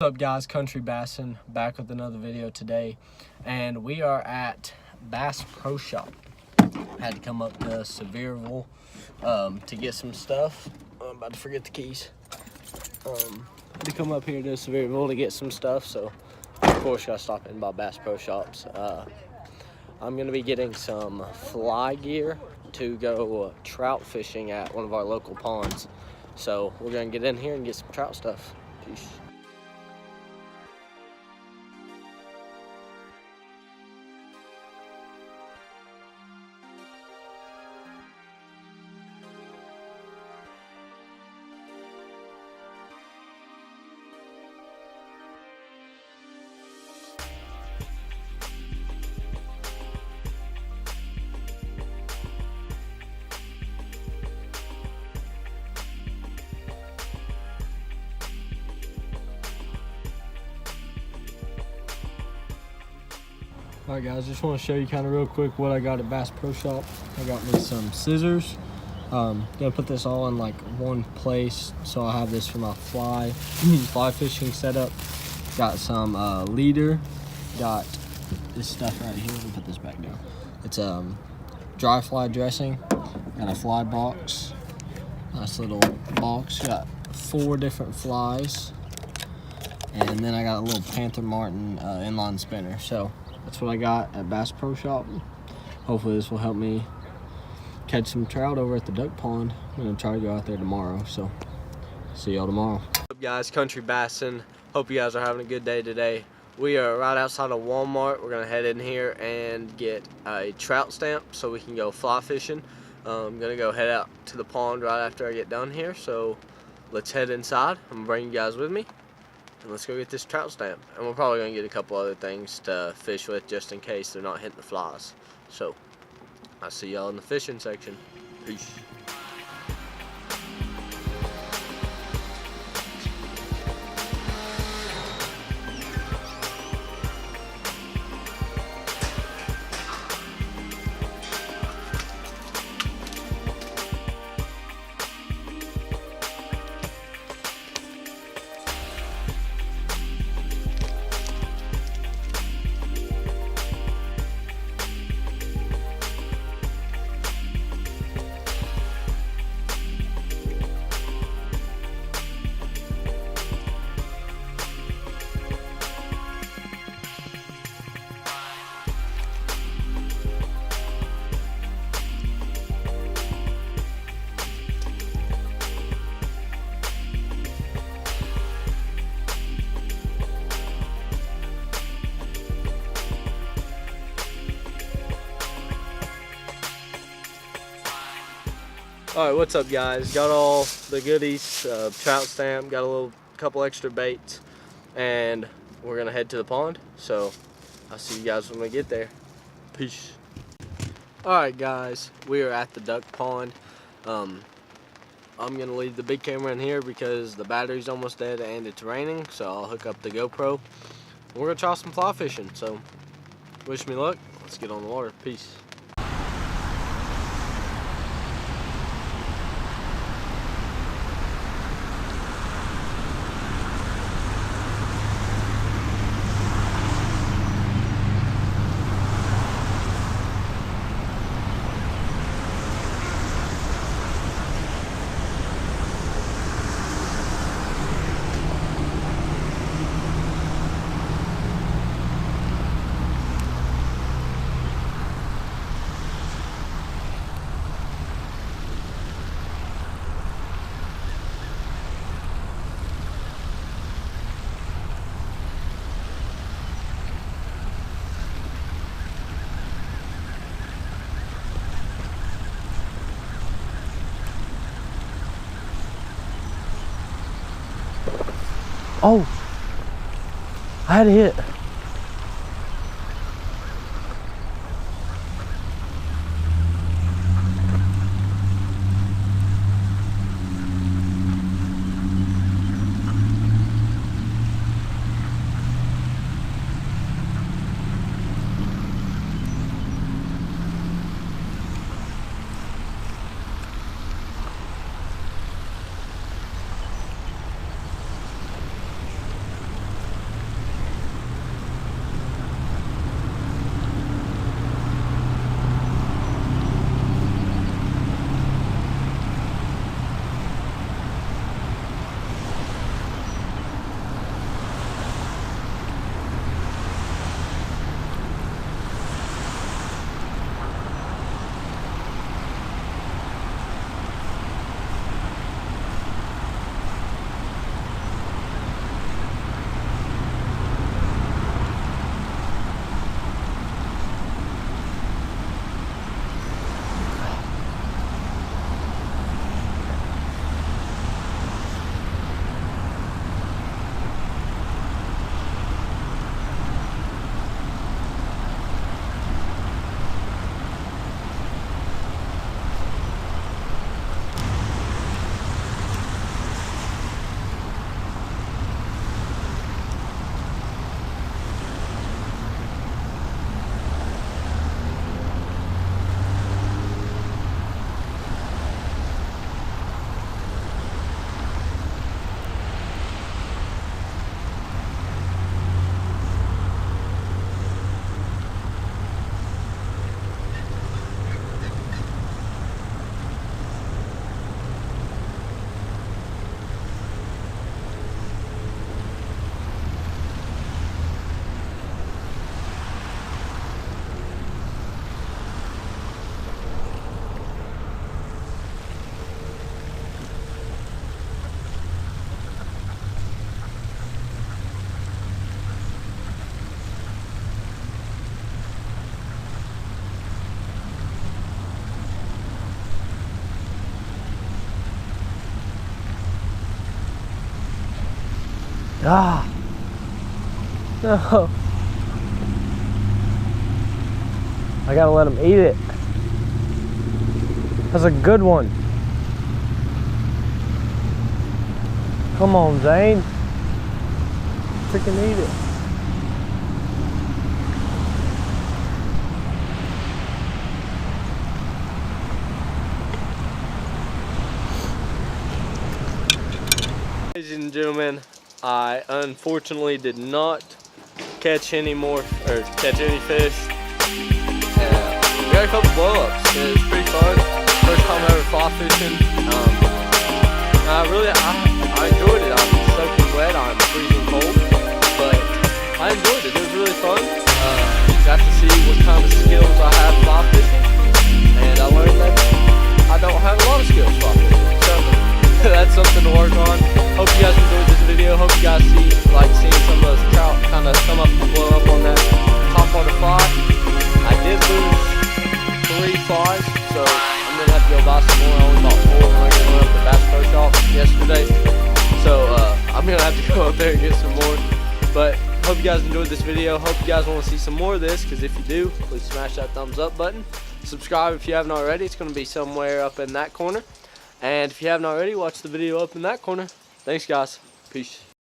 up, guys? Country Bassin back with another video today, and we are at Bass Pro Shop. Had to come up to Sevierville to get some stuff. I'm about to forget the keys. Had to come up here to Sevierville to get some stuff, so of course gotta stop in by Bass Pro Shops. I'm gonna be getting some fly gear to go trout fishing at one of our local ponds. So we're gonna get in here and get some trout stuff. Peace. Alright guys, just want to show you kind of real quick what I got at Bass Pro Shop. I got me some scissors. Gonna put this all in like one place, so I have this for my fly fishing setup. Got some leader. Got this stuff right here. Let me put this back down. It's dry fly dressing. Got a fly box. Nice little box. Got 4 different flies, and then I got a little Panther Martin inline spinner. So that's what I got at Bass Pro Shop. Hopefully this will help me catch some trout over at the duck pond. I'm gonna try to go out there tomorrow, so see y'all tomorrow. What's up guys, Country Bassin. Hope you guys are having a good day today. We are right outside of Walmart. We're gonna head in here and get a trout stamp so we can go fly fishing. I'm gonna go head out to the pond right after I get done here, so let's head inside. I'm gonna bring you guys with me. And let's go get this trout stamp. And we're probably going to get a couple other things to fish with just in case they're not hitting the flies. So, I'll see y'all in the fishing section. Peace. Alright, what's up guys? Got all the goodies, trout stamp, got a couple extra baits, and we're gonna head to the pond. So I'll see you guys when we get there. Peace. Alright guys, we are at the duck pond. I'm gonna leave the big camera in here because the battery's almost dead and it's raining, so I'll hook up the GoPro. We're gonna try some fly fishing, so wish me luck. Let's get on the water. Peace. Oh, I had a hit. Ah! No! I gotta let him eat it. That's a good one. Come on, Zane. Freaking eat it. Ladies and gentlemen, I unfortunately did not catch any fish. We got a couple blow-ups. It was pretty fun. First time ever fly fishing. I enjoyed it. I'm soaking wet. I'm freezing cold, but I enjoyed it. It was really fun. Got to see what kind of skills I have fly fishing, and I learned that I don't have a lot of skills fly fishing. So that's something to work on. Hope you guys enjoyed this video. Hope you guys like seeing some of those trout kind of come up and blow up on that top water fly. I did lose 3 flies, so I'm gonna have to go buy some more. I only bought 4 when I went up to Bass Pro Shop yesterday, so I'm gonna have to go up there and get some more. But hope you guys enjoyed this video. Hope you guys want to see some more of this, because if you do, please smash that thumbs up button. Subscribe if you haven't already. It's gonna be somewhere up in that corner. And if you haven't already, watch the video up in that corner. Thanks, guys. Peace.